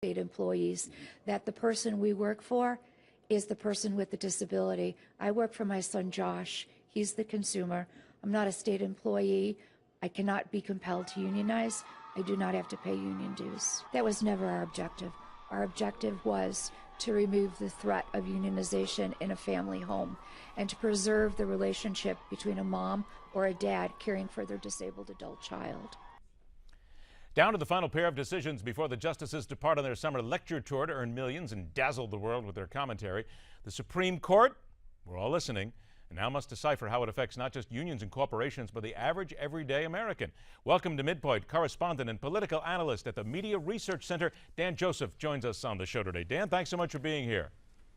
state employees, that the person we work for is the person with the disability. I work for my son Josh. He's the consumer. I'm not a state employee. I cannot be compelled to unionize. I do not have to pay union dues. That was never our objective. Our objective was to remove the threat of unionization in a family home and to preserve the relationship between a mom or a dad caring for their disabled adult child. Down to the final pair of decisions before the justices depart on their summer lecture tour to earn millions and dazzle the world with their commentary. The Supreme Court, we're all listening, and now must decipher how it affects not just unions and corporations, but the average everyday American. Welcome to MidPoint, correspondent and political analyst at the Media Research Center. Dan Joseph joins us on the show today. Dan, thanks so much for being here.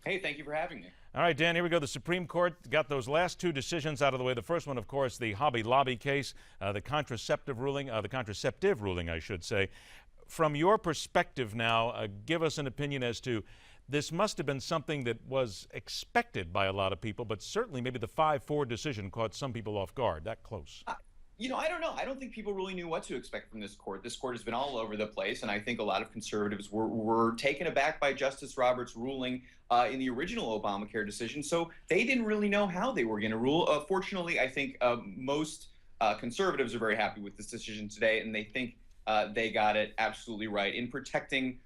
Hey, thank you for having me. All right, Dan, here we go. The Supreme Court got those last two decisions out of the way. The first one, of course, the Hobby Lobby case, the contraceptive ruling, I should say. From your perspective now, give us an opinion as to this must have been something that was expected by a lot of people, but certainly maybe the 5-4 decision caught some people off guard, that close. I don't know. I don't think people really knew what to expect from this court. This court has been all over the place, and I think a lot of conservatives were taken aback by Justice Roberts' ruling in the original Obamacare decision, so they didn't really know how they were going to rule. Fortunately, I think most conservatives are very happy with this decision today, and they think they got it absolutely right in protecting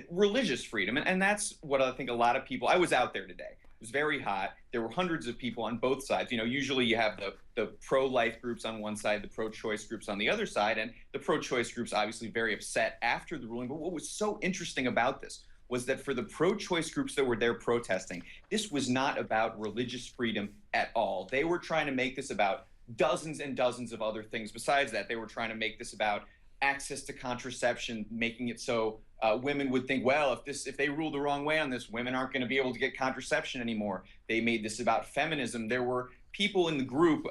religious freedom, and that's what I think a lot of people. I was out there today. It was very hot. There were hundreds of people on both sides. You know, usually you have the pro-life groups on one side, the pro-choice groups on the other side, and the pro-choice groups obviously very upset after the ruling. But what was so interesting about this was that for the pro-choice groups that were there protesting, this was not about religious freedom at all. They were trying to make this about dozens and dozens of other things. Besides that, they were trying to make this about access to contraception, making it so women would think, well, if they rule the wrong way on this, women aren't going to be able to get contraception anymore. They made this about feminism. There were people in the group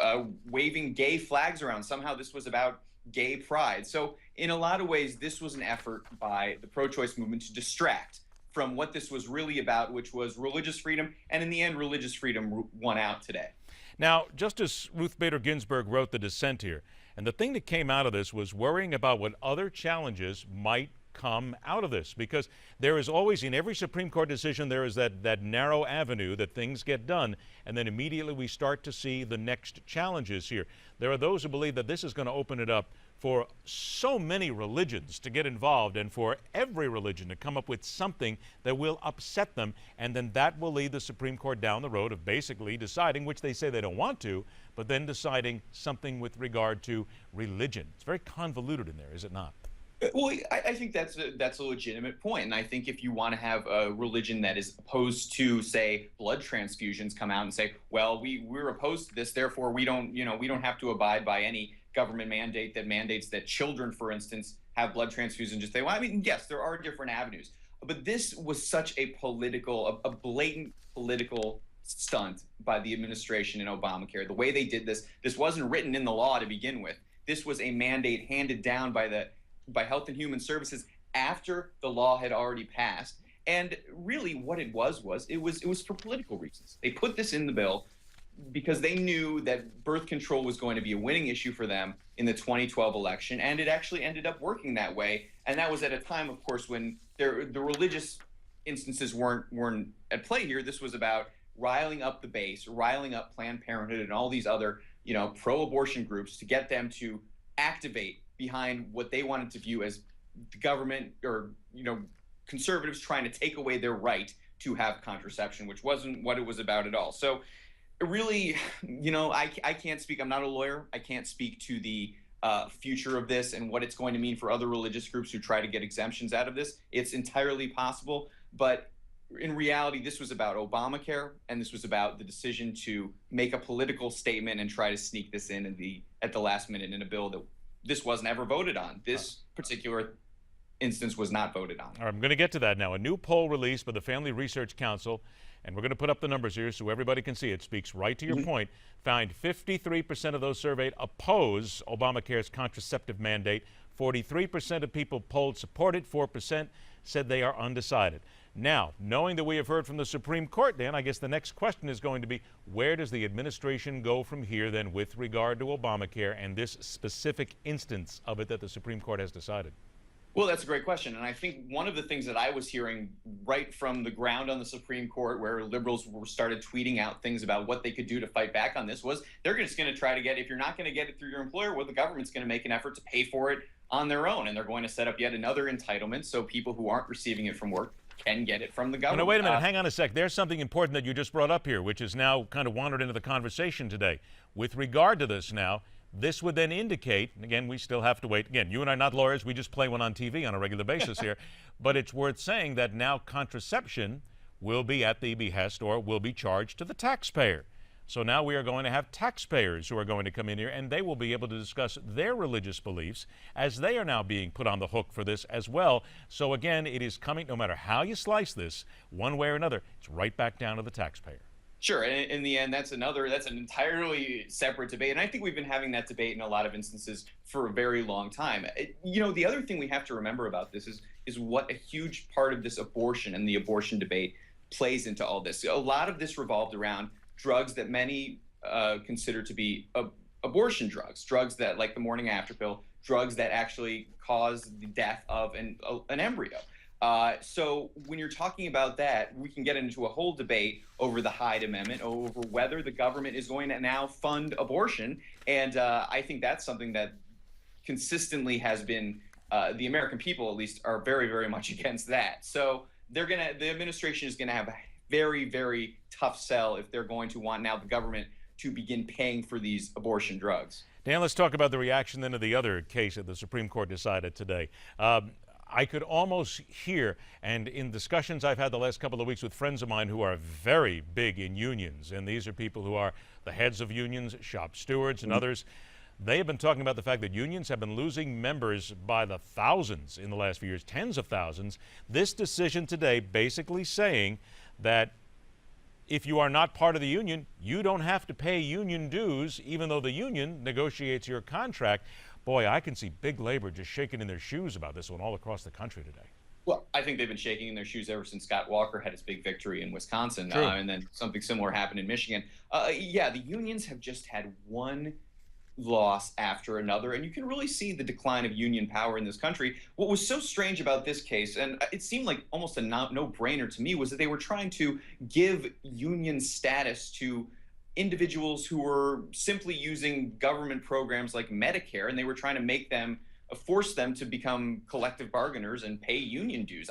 waving gay flags around. Somehow this was about gay pride. So in a lot of ways, this was an effort by the pro-choice movement to distract from what this was really about, which was religious freedom. And in the end, religious freedom won out today. Now, Justice Ruth Bader Ginsburg wrote the dissent here. And the thing that came out of this was worrying about what other challenges might come out of this, because there is always, in every Supreme Court decision, there is that narrow avenue that things get done, and then immediately we start to see the next challenges here. There are those who believe that this is going to open it up for so many religions to get involved and for every religion to come up with something that will upset them, and then that will lead the Supreme Court down the road of basically deciding, which they say they don't want to, but then deciding something with regard to religion. It's very convoluted in there, is it not? Well, I think that's a legitimate point, and I think if you want to have a religion that is opposed to, say, blood transfusions, come out and say, well, we're opposed to this, therefore we don't have to abide by any government mandate that mandates that children, for instance, have blood transfusions. Just say, well, I mean, yes, there are different avenues, but this was such a blatant political stunt by the administration in Obamacare. The way they did this wasn't written in the law to begin with. This was a mandate handed down by Health and Human Services after the law had already passed. And really what it was for political reasons. They put this in the bill because they knew that birth control was going to be a winning issue for them in the 2012 election, and it actually ended up working that way. And that was at a time, of course, when the religious instances weren't at play here. This was about riling up the base, riling up Planned Parenthood and all these other, pro-abortion groups to get them to activate behind what they wanted to view as the government or, conservatives trying to take away their right to have contraception, which wasn't what it was about at all. So really, I can't speak. I'm not a lawyer. I can't speak to the future of this and what it's going to mean for other religious groups who try to get exemptions out of this. It's entirely possible. But in reality, this was about Obamacare, and this was about the decision to make a political statement and try to sneak this in at the last minute in a bill that this wasn't ever voted on. This particular instance was not voted on. All right, I'm going to get to that now. A new poll released by the Family Research Council, and we're going to put up the numbers here so everybody can see it. Speaks right to your point. Found 53% of those surveyed oppose Obamacare's contraceptive mandate. 43% of people polled support it. 4% said they are undecided. Now, knowing that we have heard from the Supreme Court, Dan, I guess the next question is going to be, where does the administration go from here then with regard to Obamacare and this specific instance of it that the Supreme Court has decided? Well, that's a great question. And I think one of the things that I was hearing right from the ground on the Supreme Court, where liberals were started tweeting out things about what they could do to fight back on this, was they're just going to try to get, if you're not going to get it through your employer, well, the government's going to make an effort to pay for it on their own. And they're going to set up yet another entitlement so people who aren't receiving it from work can get it from the Oh, government. no, wait a minute. Hang on a sec. There's something important that you just brought up here, which is now kind of wandered into the conversation today. With regard to this now, this would then indicate, and again, we still have to wait. Again, you and I are not lawyers. We just play one on TV on a regular basis here. But it's worth saying that now contraception will be at the behest or will be charged to the taxpayer. So now we are going to have taxpayers who are going to come in here, and they will be able to discuss their religious beliefs as they are now being put on the hook for this as well. So again, it is coming, no matter how you slice this, one way or another, it's right back down to the taxpayer. Sure. And in the end, that's an entirely separate debate. And I think we've been having that debate in a lot of instances for a very long time. The other thing we have to remember about this is what a huge part of this abortion and the abortion debate plays into all this. A lot of this revolved around drugs that many consider to be abortion drugs that, like the morning after pill, drugs that actually cause the death of an embryo. So when you're talking about that, we can get into a whole debate over the Hyde Amendment, over whether the government is going to now fund abortion. And I think that's something that consistently has been, the American people at least are very, very much against that. So the administration is going to have a very, very tough sell if they're going to want now the government to begin paying for these abortion drugs. Dan, let's talk about the reaction then to the other case that the Supreme Court decided today. I could almost hear, and in discussions I've had the last couple of weeks with friends of mine who are very big in unions, and these are people who are the heads of unions, shop stewards, and others. They have been talking about the fact that unions have been losing members by the thousands in the last few years, tens of thousands. This decision today basically saying that if you are not part of the union, you don't have to pay union dues, even though the union negotiates your contract. Boy, I can see big labor just shaking in their shoes about this one all across the country today. Well, I think they've been shaking in their shoes ever since Scott Walker had his big victory in Wisconsin, and then something similar happened in Michigan. Yeah, the unions have just had one loss after another, and you can really see the decline of union power in this country. What was so strange about this case, and it seemed like almost a no-brainer to me, was that they were trying to give union status to individuals who were simply using government programs like Medicare, and they were trying to make them, force them to become collective bargainers and pay union dues.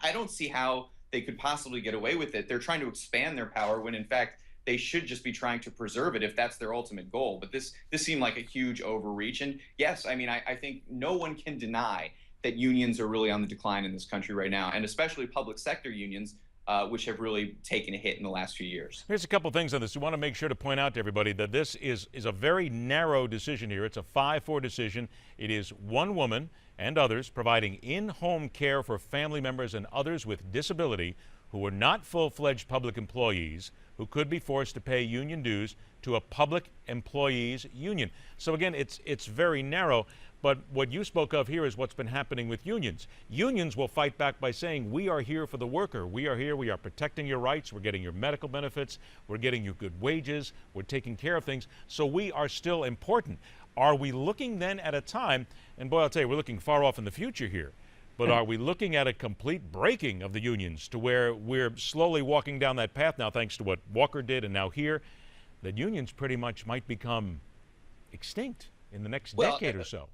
I don't see how they could possibly get away with it. They're trying to expand their power when, in fact, they should just be trying to preserve it if that's their ultimate goal. But this seemed like a huge overreach. And yes, I mean, I think no one can deny that unions are really on the decline in this country right now, and especially public sector unions, which have really taken a hit in the last few years. Here's a couple things on this. We want to make sure to point out to everybody that this is a very narrow decision here. It's a 5-4 decision. It is one woman and others providing in-home care for family members and others with disability who are not full-fledged public employees who could be forced to pay union dues to a public employees union. So again, it's very narrow. But what you spoke of here is what's been happening with unions. Unions will fight back by saying, we are here for the worker. We are here. We are protecting your rights. We're getting your medical benefits. We're getting you good wages. We're taking care of things. So we are still important. Are we looking then at a time, and boy, I'll tell you, we're looking far off in the future here, but are we looking at a complete breaking of the unions to where we're slowly walking down that path now, thanks to what Walker did and now here, that unions pretty much might become extinct in the next decade or so?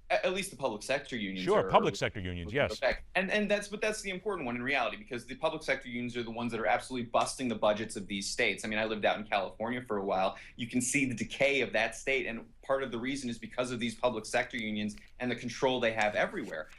At least the public sector unions. Sure, public sector unions, yes. And that's the important one in reality, because the public sector unions are the ones that are absolutely busting the budgets of these states. I mean, I lived out in California for a while. You can see the decay of that state, and part of the reason is because of these public sector unions and the control they have everywhere.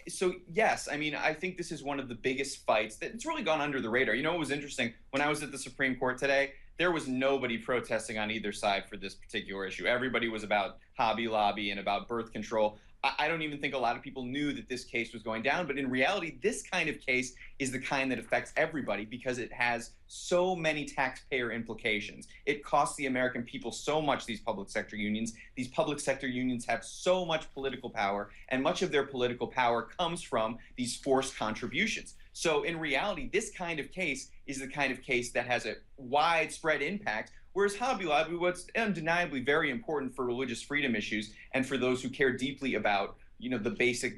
So yes, I mean, I think this is one of the biggest fights that it's really gone under the radar. You know, it was interesting when I was at the Supreme Court today, there was nobody protesting on either side for this particular issue. Everybody was about Hobby Lobby and about birth control. I don't even think a lot of people knew that this case was going down, but in reality, this kind of case is the kind that affects everybody because it has so many taxpayer implications. It costs the American people so much, these public sector unions. These public sector unions have so much political power, and much of their political power comes from these forced contributions. So in reality, this kind of case is the kind of case that has a widespread impact, whereas Hobby Lobby was undeniably very important for religious freedom issues and for those who care deeply about, you know, the basic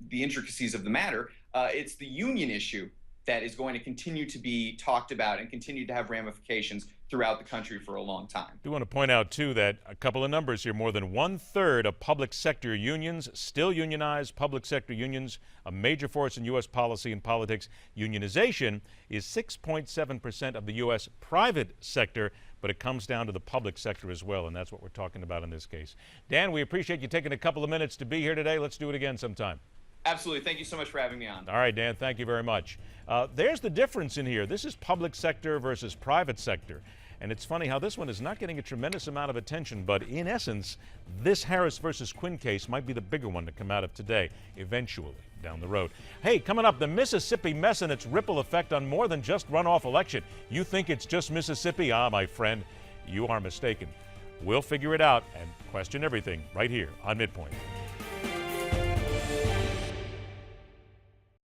the intricacies of the matter, it's the union issue that is going to continue to be talked about and continue to have ramifications throughout the country for a long time. I do want to point out, too, that a couple of numbers here. More than 1/3 of public sector unions still unionize. Public sector unions, a major force in U.S. policy and politics. Unionization is 6.7% of the U.S. private sector, but it comes down to the public sector as well, and that's what we're talking about in this case. Dan, we appreciate you taking a couple of minutes to be here today. Let's do it again sometime. Absolutely. Thank you so much for having me on. All right, Dan, thank you very much. There's the difference in here. This is public sector versus private sector. And it's funny how this one is not getting a tremendous amount of attention, but in essence, this Harris versus Quinn case might be the bigger one to come out of today, eventually, down the road. Hey, coming up, the Mississippi mess and its ripple effect on more than just runoff election. You think it's just Mississippi? Ah, my friend, you are mistaken. We'll figure it out and question everything right here on MidPoint.